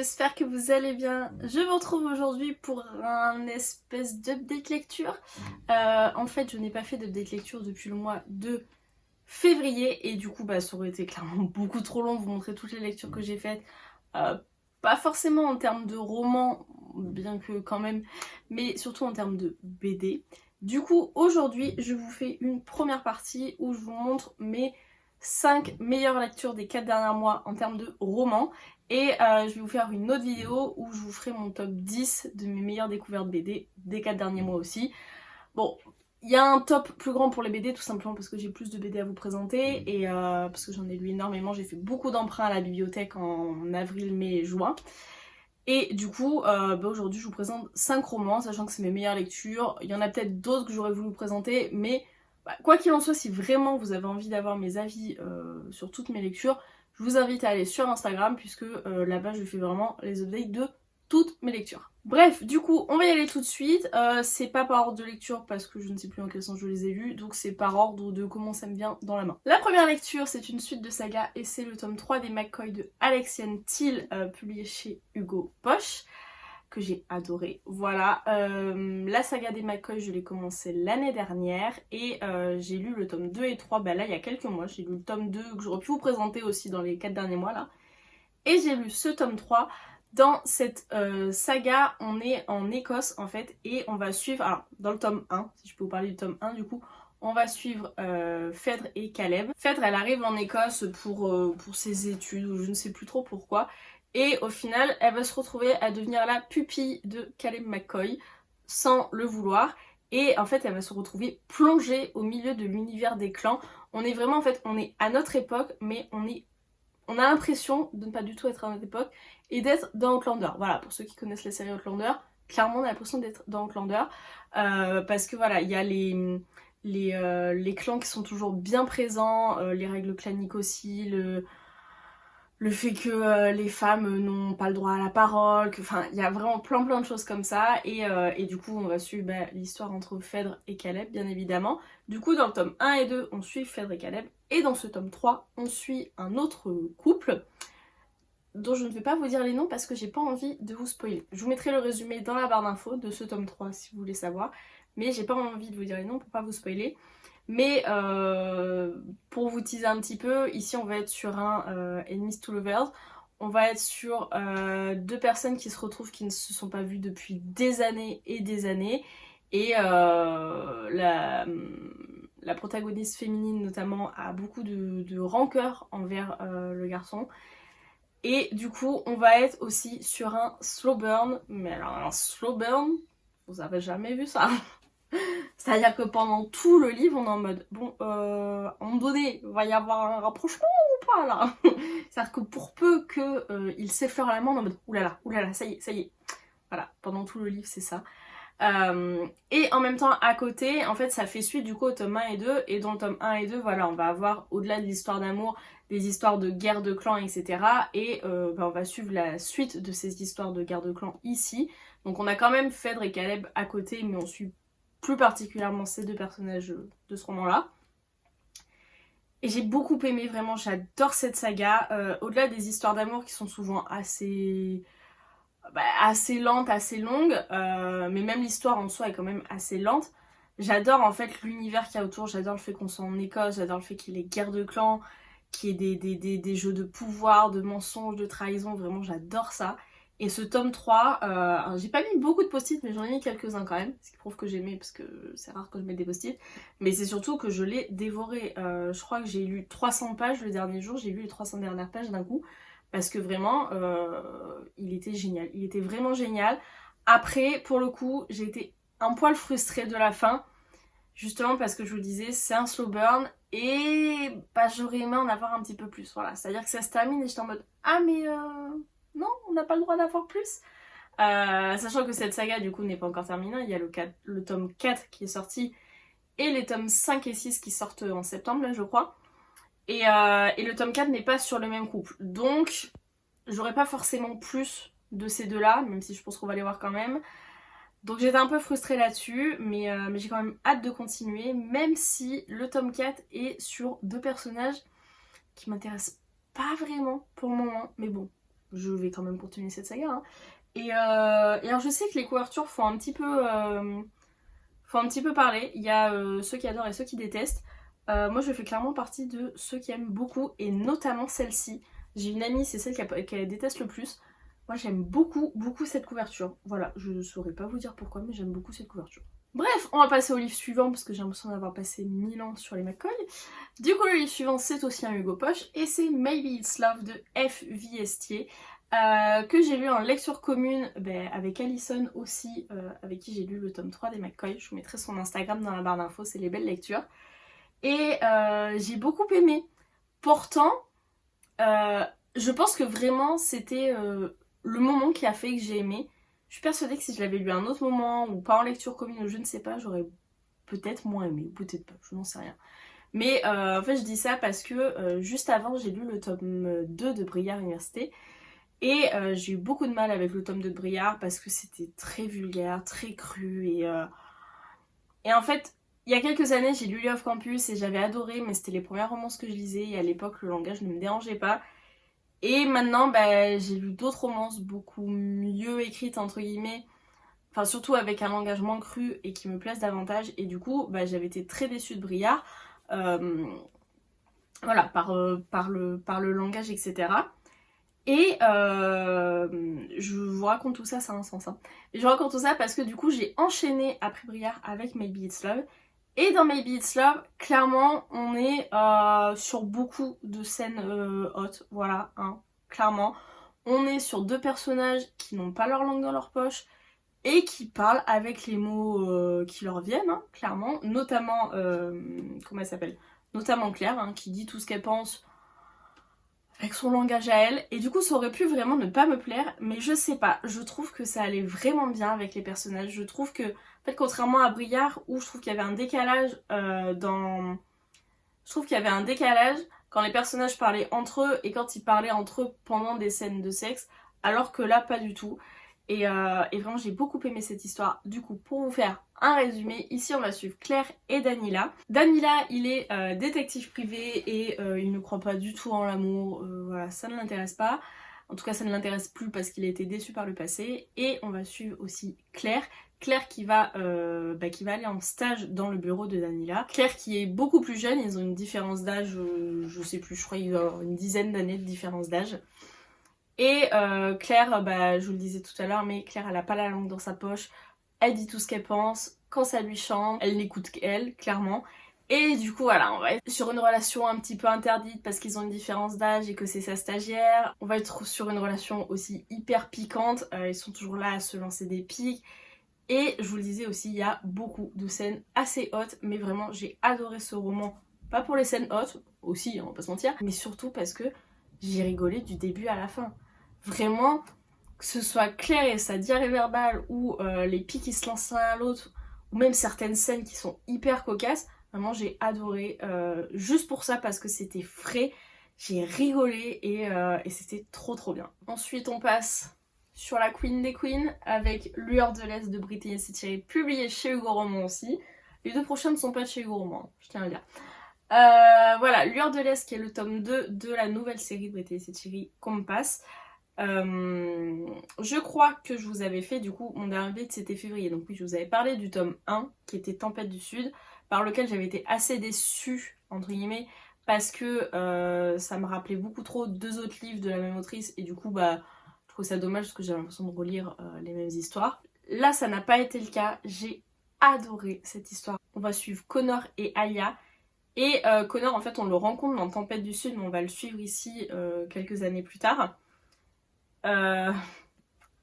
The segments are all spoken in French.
j'espère que vous allez bien. Je vous retrouve aujourd'hui pour un espèce d'update lecture. En fait, je n'ai pas fait d'update lecture depuis le mois de février et du coup, ça aurait été clairement beaucoup trop long de vous montrer toutes les lectures que j'ai faites. Pas forcément en termes de romans, bien que quand même, mais surtout en termes de BD. Du coup, aujourd'hui, je vous fais une première partie où je vous montre mes 5 meilleures lectures des 4 derniers mois en termes de romans. Et je vais vous faire une autre vidéo où je vous ferai mon top 10 de mes meilleures découvertes BD des 4 derniers mois aussi. Bon, il y a un top plus grand pour les BD tout simplement parce que j'ai plus de BD à vous présenter et parce que j'en ai lu énormément. J'ai fait beaucoup d'emprunts à la bibliothèque en avril, mai et juin. Et du coup, aujourd'hui je vous présente 5 romans, sachant que c'est mes meilleures lectures. Il y en a peut-être d'autres que j'aurais voulu vous présenter, mais quoi qu'il en soit, si vraiment vous avez envie d'avoir mes avis sur toutes mes lectures, je vous invite à aller sur Instagram, puisque là-bas je fais vraiment les updates de toutes mes lectures. Bref, du coup, on va y aller tout de suite. C'est pas par ordre de lecture parce que je ne sais plus en quel sens je les ai lus, donc c'est par ordre de comment ça me vient dans la main. La première lecture, c'est une suite de saga et c'est le tome 3 des McCoy de Alexiane Thiel, publié chez Hugo Boss, que j'ai adoré. Voilà, la saga des McCoy, je l'ai commencé l'année dernière et j'ai lu le tome 2 et 3, là il y a quelques mois. J'ai lu le tome 2 que j'aurais pu vous présenter aussi dans les 4 derniers mois là. Et j'ai lu ce tome 3. Dans cette saga, on est en Écosse en fait et on va suivre, alors dans le tome 1, si je peux vous parler du tome 1 du coup, on va suivre Phèdre et Caleb. Phèdre, elle arrive en Écosse pour ses études ou je ne sais plus trop pourquoi. Et au final, elle va se retrouver à devenir la pupille de Caleb McCoy sans le vouloir. Et en fait, elle va se retrouver plongée au milieu de l'univers des clans. On est vraiment, en fait, on est à notre époque, mais on a l'impression de ne pas du tout être à notre époque et d'être dans Outlander. Voilà, pour ceux qui connaissent la série Outlander, clairement on a l'impression d'être dans Outlander. Parce que voilà, il y a les clans qui sont toujours bien présents, les règles claniques aussi, le fait que les femmes n'ont pas le droit à la parole, enfin il y a vraiment plein de choses comme ça et du coup on va suivre l'histoire entre Phèdre et Caleb bien évidemment. Du coup dans le tome 1 et 2 on suit Phèdre et Caleb et dans ce tome 3 on suit un autre couple dont je ne vais pas vous dire les noms parce que j'ai pas envie de vous spoiler. Je vous mettrai le résumé dans la barre d'infos de ce tome 3 si vous voulez savoir, mais j'ai pas envie de vous dire les noms pour pas vous spoiler. Mais pour vous teaser un petit peu, ici on va être sur un Enemies to Lovers. On va être sur 2 personnes qui se retrouvent, qui ne se sont pas vues depuis des années et des années. Et la protagoniste féminine notamment a beaucoup de rancœur envers le garçon. Et du coup on va être aussi sur un slow burn. Mais alors un slow burn, vous avez jamais vu ça? C'est-à-dire que pendant tout le livre, on est en mode, bon, à un moment donné, il va y avoir un rapprochement ou pas là? C'est-à-dire que pour peu qu'il s'effleure la main, on est en mode, oulala, ça y est, ça y est. Voilà, pendant tout le livre, c'est ça. Et en même temps, à côté, en fait, ça fait suite du coup au tome 1 et 2. Et dans le tome 1 et 2, voilà, on va avoir, au-delà de l'histoire d'amour, des histoires de guerre de clans, etc. Et on va suivre la suite de ces histoires de guerre de clans ici. Donc on a quand même Phèdre et Caleb à côté, mais on suit plus particulièrement ces 2 personnages de ce roman-là. Et j'ai beaucoup aimé, vraiment, j'adore cette saga. Au-delà des histoires d'amour qui sont souvent assez lentes, assez longues, mais même l'histoire en soi est quand même assez lente. J'adore en fait l'univers qu'il y a autour, j'adore le fait qu'on soit en Écosse, j'adore le fait qu'il y ait les guerres de clans, qu'il y ait des jeux de pouvoir, de mensonges, de trahison, vraiment j'adore ça. Et ce tome 3, j'ai pas mis beaucoup de post-it, mais j'en ai mis quelques-uns quand même, ce qui prouve que j'ai aimé, parce que c'est rare que je mette des post-it. Mais c'est surtout que je l'ai dévoré. Je crois que j'ai lu 300 pages le dernier jour, j'ai lu les 300 dernières pages d'un coup, parce que vraiment, il était génial. Il était vraiment génial. Après, pour le coup, j'ai été un poil frustrée de la fin, justement parce que je vous disais, c'est un slow burn, et j'aurais aimé en avoir un petit peu plus. Voilà, c'est-à-dire que ça se termine et j'étais en mode, ah mais non, on n'a pas le droit d'avoir plus. Sachant que cette saga du coup n'est pas encore terminée, il y a le tome 4 qui est sorti et les tomes 5 et 6 qui sortent en septembre là je crois. Et le tome 4 n'est pas sur le même couple. Donc j'aurais pas forcément plus de ces deux là, même si je pense qu'on va les voir quand même. Donc j'étais un peu frustrée là-dessus, mais j'ai quand même hâte de continuer, même si le tome 4 est sur 2 personnages qui m'intéressent pas vraiment pour le moment, mais bon. je vais quand même continuer cette saga. Hein. Et alors je sais que les couvertures font un petit peu parler. Il y a ceux qui adorent et ceux qui détestent. Moi je fais clairement partie de ceux qui aiment beaucoup, et notamment celle-ci. J'ai une amie, c'est celle qui déteste le plus. Moi j'aime beaucoup cette couverture. Voilà, je ne saurais pas vous dire pourquoi, mais j'aime beaucoup cette couverture. Bref, on va passer au livre suivant parce que j'ai l'impression d'avoir passé 1000 ans sur les McCoy. Du coup, le livre suivant, c'est aussi un Hugo Poche et c'est Maybe It's Love de F. Viestier, que j'ai lu en lecture commune avec Alison aussi, avec qui j'ai lu le tome 3 des McCoy. Je vous mettrai son Instagram dans la barre d'infos, c'est les belles lectures. Et j'ai beaucoup aimé. Pourtant, je pense que vraiment c'était le moment qui a fait que j'ai aimé. Je suis persuadée que si je l'avais lu à un autre moment, ou pas en lecture commune, ou je ne sais pas, j'aurais peut-être moins aimé, ou peut-être pas, je n'en sais rien. Mais en fait je dis ça parce que juste avant j'ai lu le tome 2 de Briard Université, et j'ai eu beaucoup de mal avec le tome 2 de Briard parce que c'était très vulgaire, très cru, et en fait il y a quelques années j'ai lu Love Campus et j'avais adoré, mais c'était les premières romances que je lisais et à l'époque le langage ne me dérangeait pas. Et maintenant, j'ai lu d'autres romances beaucoup mieux écrites, entre guillemets, enfin surtout avec un langage moins cru et qui me plaisent davantage. Et du coup, j'avais été très déçue de Briard, voilà, par le langage, etc. Et je vous raconte tout ça, ça a un sens. Hein. Et je vous raconte tout ça parce que du coup, j'ai enchaîné après Briard avec Maybe It's Love. Et dans Maybe It's Love, clairement, on est sur beaucoup de scènes hautes, voilà, hein, clairement. On est sur deux personnages qui n'ont pas leur langue dans leur poche et qui parlent avec les mots qui leur viennent, hein, clairement. Notamment, comment elle s'appelle ? Notamment Claire, hein, qui dit tout ce qu'elle pense avec son langage à elle. Et du coup, ça aurait pu vraiment ne pas me plaire, mais je sais pas. Je trouve que ça allait vraiment bien avec les personnages. Je trouve que, en fait, contrairement à Briard, où je trouve qu'il y avait un décalage Je trouve qu'il y avait un décalage quand les personnages parlaient entre eux et quand ils parlaient entre eux pendant des scènes de sexe, alors que là, pas du tout. Et vraiment, j'ai beaucoup aimé cette histoire. Du coup, pour vous faire un résumé, ici on va suivre Claire et Danila. Danila, il est détective privé et il ne croit pas du tout en l'amour. Voilà, ça ne l'intéresse pas. En tout cas, ça ne l'intéresse plus parce qu'il a été déçu par le passé. Et on va suivre aussi Claire. Claire qui va aller en stage dans le bureau de Danila. Claire qui est beaucoup plus jeune, ils ont une différence d'âge, je sais plus, je crois qu'il y a une dizaine d'années de différence d'âge. Et Claire, je vous le disais tout à l'heure, mais Claire elle a pas la langue dans sa poche, elle dit tout ce qu'elle pense, quand ça lui chante, elle n'écoute qu'elle, clairement. Et du coup voilà, on va être sur une relation un petit peu interdite parce qu'ils ont une différence d'âge et que c'est sa stagiaire. On va être sur une relation aussi hyper piquante, ils sont toujours là à se lancer des piques. Et je vous le disais aussi, il y a beaucoup de scènes assez hautes, mais vraiment j'ai adoré ce roman. Pas pour les scènes hautes, aussi, on va pas se mentir, mais surtout parce que j'ai rigolé du début à la fin. Vraiment, que ce soit Claire et sa diarrhée verbale, ou les pics qui se lancent l'un à l'autre, ou même certaines scènes qui sont hyper cocasses, vraiment j'ai adoré. Juste pour ça, parce que c'était frais, j'ai rigolé et c'était trop bien. Ensuite on passe sur la Queen des Queens avec Lueur de l'Est de Brittany et Thierry, publié chez Hugo Roman aussi. Les deux prochains ne sont pas chez Hugo Roman, je tiens à le dire. Voilà, Lueur de l'Est qui est le tome 2 de la nouvelle série de Brittany et Thierry Compass. Je crois que je vous avais fait du coup mon dernier update c'était février, donc oui je vous avais parlé du tome 1 qui était Tempête du Sud, par lequel j'avais été assez déçue entre guillemets parce que ça me rappelait beaucoup trop deux autres livres de la même autrice et du coup je trouve ça dommage parce que j'avais l'impression de relire les mêmes histoires. Là ça n'a pas été le cas, j'ai adoré cette histoire. On va suivre Connor et Alia. Et Connor en fait on le rencontre dans Tempête du Sud mais on va le suivre ici quelques années plus tard.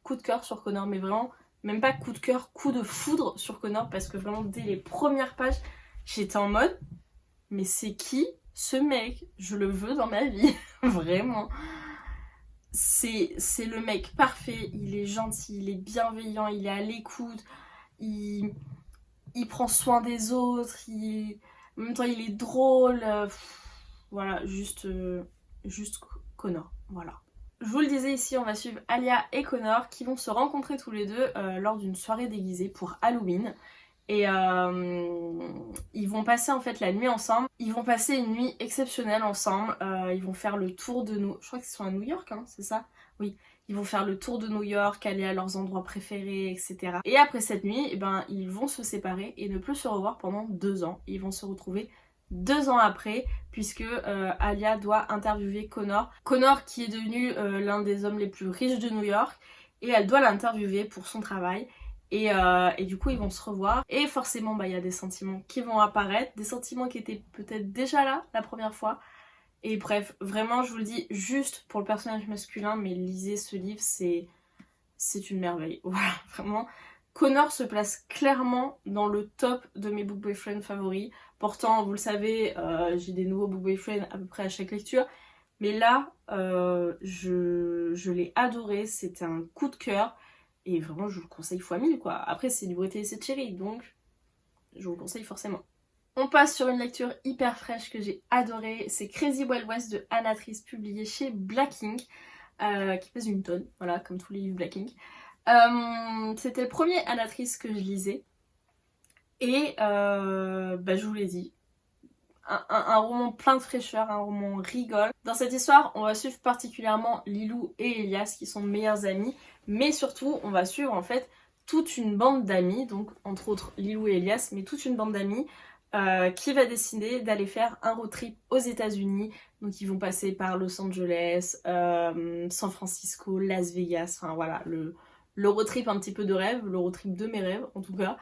Coup de cœur sur Connor, mais vraiment, même pas coup de cœur, coup de foudre sur Connor, parce que vraiment dès les premières pages, j'étais en mode, mais c'est qui ce mec? Je le veux dans ma vie, vraiment. C'est le mec parfait, il est gentil, il est bienveillant, il est à l'écoute, il prend soin des autres, en même temps il est drôle, voilà, juste Connor, voilà. Je vous le disais ici, on va suivre Alia et Connor qui vont se rencontrer tous les deux lors d'une soirée déguisée pour Halloween. Et ils vont passer en fait la nuit ensemble. Ils vont passer une nuit exceptionnelle ensemble. Ils vont faire le tour de Je crois qu'ils sont à New York, hein, c'est ça? Oui. Ils vont faire le tour de New York, aller à leurs endroits préférés, etc. Et après cette nuit, eh ben, ils vont se séparer et ne plus se revoir pendant 2 ans. Ils vont se retrouver 2 ans après, puisque Alia doit interviewer Connor. Connor qui est devenu l'un des hommes les plus riches de New York. Et elle doit l'interviewer pour son travail. Et du coup ils vont se revoir et forcément bah, y a des sentiments qui vont apparaître, des sentiments qui étaient peut-être déjà là la première fois. Et bref, vraiment je vous le dis juste pour le personnage masculin, mais lisez ce livre, c'est une merveille. Voilà, vraiment. Connor se place clairement dans le top de mes book boyfriends favoris. Pourtant, vous le savez, j'ai des nouveaux book boyfriends à peu près à chaque lecture. Mais là, je l'ai adoré, c'était un coup de cœur. Et vraiment, je vous le conseille fois 1000 quoi. Après, c'est du Bretty et c'est Cherry, donc je vous le conseille forcément. On passe sur une lecture hyper fraîche que j'ai adorée. C'est Crazy Wild West de Anna Trice, publié chez Black Ink, qui pèse une tonne, voilà, comme tous les livres Black Ink. C'était le premier Anna Trice que je lisais. Et bah, je vous l'ai dit, un roman plein de fraîcheur, un roman rigole. Dans cette histoire, on va suivre particulièrement Lilou et Elias qui sont meilleurs amis, mais surtout on va suivre en fait toute une bande d'amis, donc entre autres Lilou et Elias, mais toute une bande d'amis qui va décider d'aller faire un road trip aux États-Unis. Donc ils vont passer par Los Angeles, San Francisco, Las Vegas, enfin voilà, le road trip un petit peu de rêve, le road trip de mes rêves en tout cas.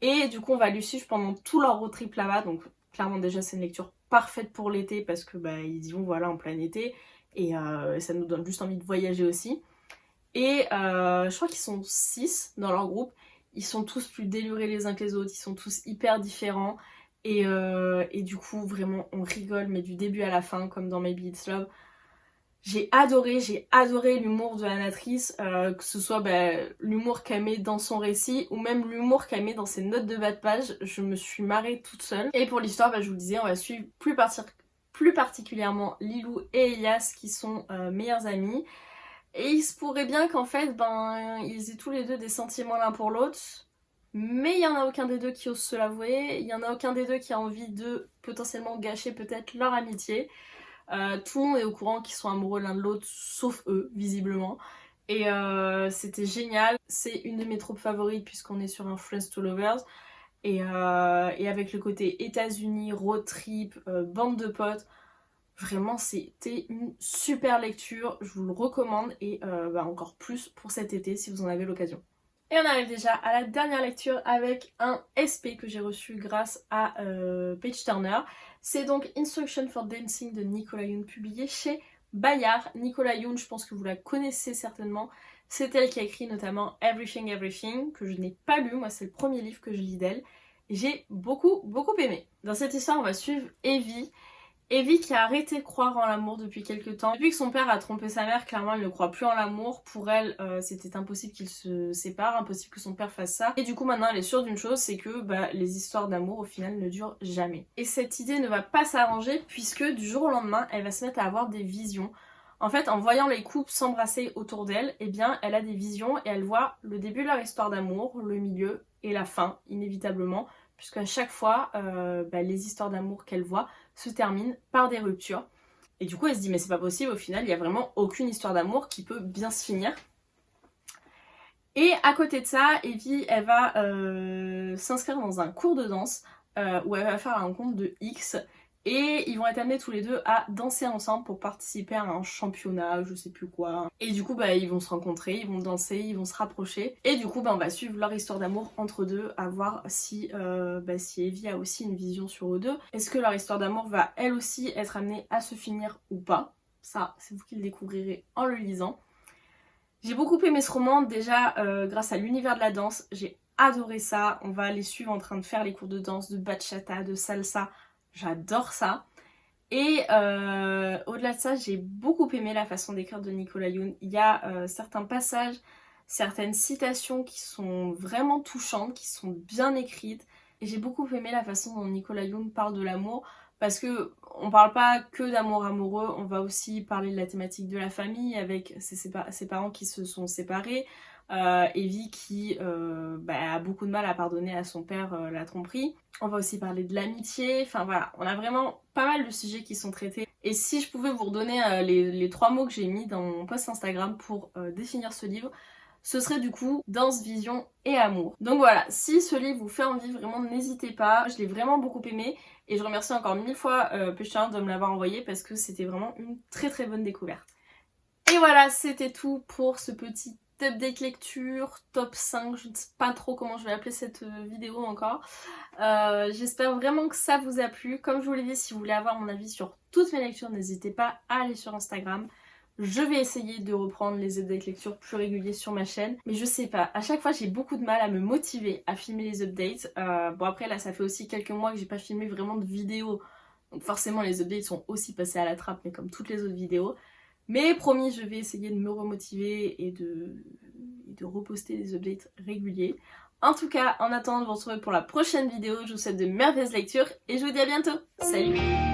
Et du coup on va lui suivre pendant tout leur road trip là-bas, donc clairement déjà c'est une lecture parfaite pour l'été parce que bah ils y vont voilà en plein été et ça nous donne juste envie de voyager aussi. Et je crois qu'ils sont 6 dans leur groupe, ils sont tous plus délurés les uns que les autres, ils sont tous hyper différents et du coup vraiment on rigole mais du début à la fin comme dans Maybe It's Love. J'ai adoré l'humour de Anna Trice, que ce soit bah, l'humour qu'elle met dans son récit ou même l'humour qu'elle met dans ses notes de bas de page. Je me suis marrée toute seule. Et pour l'histoire, bah, je vous le disais, on va suivre plus particulièrement Lilou et Elias qui sont meilleurs amis. Et il se pourrait bien qu'en fait, ben, ils aient tous les deux des sentiments l'un pour l'autre. Mais il n'y en a aucun des deux qui ose se l'avouer. Il n'y en a aucun des deux qui a envie de potentiellement gâcher peut-être leur amitié. Tout le monde est au courant qu'ils sont amoureux l'un de l'autre, sauf eux, visiblement. Et c'était génial. C'est une de mes tropes favorites puisqu'on est sur un Friends to Lovers. Et avec le côté États-Unis, road trip, bande de potes, vraiment c'était une super lecture. Je vous le recommande et bah, encore plus pour cet été si vous en avez l'occasion. Et on arrive déjà à la dernière lecture avec un SP que j'ai reçu grâce à Page Turner. C'est donc Instruction for Dancing de Nicola Yoon, publié chez Bayard. Nicola Yoon, je pense que vous la connaissez certainement. C'est elle qui a écrit notamment Everything Everything, que je n'ai pas lu. Moi, c'est le premier livre que je lis d'elle. J'ai beaucoup aimé. Dans cette histoire, on va suivre Evie. Evie qui a arrêté de croire en l'amour depuis quelques temps. Depuis que son père a trompé sa mère, clairement elle ne croit plus en l'amour. Pour elle, c'était impossible qu'ils se séparent, impossible que son père fasse ça. Et du coup maintenant elle est sûre d'une chose, c'est que bah, les histoires d'amour au final ne durent jamais. Et cette idée ne va pas s'arranger puisque du jour au lendemain, elle va se mettre à avoir des visions. En fait, en voyant les couples s'embrasser autour d'elle, eh bien elle a des visions et elle voit le début de leur histoire d'amour, le milieu et la fin, inévitablement. Puisqu'à chaque fois, bah, les histoires d'amour qu'elle voit se terminent par des ruptures. Et du coup, elle se dit, mais c'est pas possible, au final, il n'y a vraiment aucune histoire d'amour qui peut bien se finir. Et à côté de ça, Evie, elle va s'inscrire dans un cours de danse où elle va faire la rencontre de X. Et ils vont être amenés tous les deux à danser ensemble pour participer à un championnat, je sais plus quoi. Et du coup, bah, ils vont se rencontrer, ils vont danser, ils vont se rapprocher. Et du coup, bah, on va suivre leur histoire d'amour entre deux, à voir si, si Evie a aussi une vision sur eux deux. Est-ce que leur histoire d'amour va elle aussi être amenée à se finir ou pas? Ça, c'est vous qui le découvrirez en le lisant. J'ai beaucoup aimé ce roman, déjà grâce à l'univers de la danse. J'ai adoré ça. On va les suivre en train de faire les cours de danse, de bachata, de salsa. J'adore ça. Et au-delà de ça, j'ai beaucoup aimé la façon d'écrire de Nicola Yoon. Il y a certains passages, certaines citations qui sont vraiment touchantes, qui sont bien écrites. Et j'ai beaucoup aimé la façon dont Nicola Yoon parle de l'amour. Parce que on parle pas que d'amour amoureux, on va aussi parler de la thématique de la famille avec ses parents qui se sont séparés. Evie qui a beaucoup de mal à pardonner à son père la tromperie. On va aussi parler de l'amitié, enfin voilà, on a vraiment pas mal de sujets qui sont traités. Et si je pouvais vous redonner les 3 mots que j'ai mis dans mon post Instagram pour définir ce livre, ce serait du coup danse, vision et amour. Donc voilà, si ce livre vous fait envie, vraiment n'hésitez pas, je l'ai vraiment beaucoup aimé et je remercie encore 1000 fois Pêcheur de me l'avoir envoyé parce que c'était vraiment une très très bonne découverte. Et voilà, c'était tout pour ce petit update lecture, top 5, je ne sais pas trop comment je vais appeler cette vidéo encore. J'espère vraiment que ça vous a plu. Comme je vous l'ai dit, si vous voulez avoir mon avis sur toutes mes lectures, n'hésitez pas à aller sur Instagram. Je vais essayer de reprendre les updates lecture plus réguliers sur ma chaîne. Mais je sais pas, à chaque fois j'ai beaucoup de mal à me motiver à filmer les updates. Bon après là ça fait aussi quelques mois que j'ai pas filmé vraiment de vidéos. Donc forcément les updates sont aussi passés à la trappe, mais comme toutes les autres vidéos. Mais promis, je vais essayer de me remotiver et de reposter des updates réguliers. En tout cas, en attendant de vous retrouver pour la prochaine vidéo, je vous souhaite de merveilleuses lectures et je vous dis à bientôt. Salut!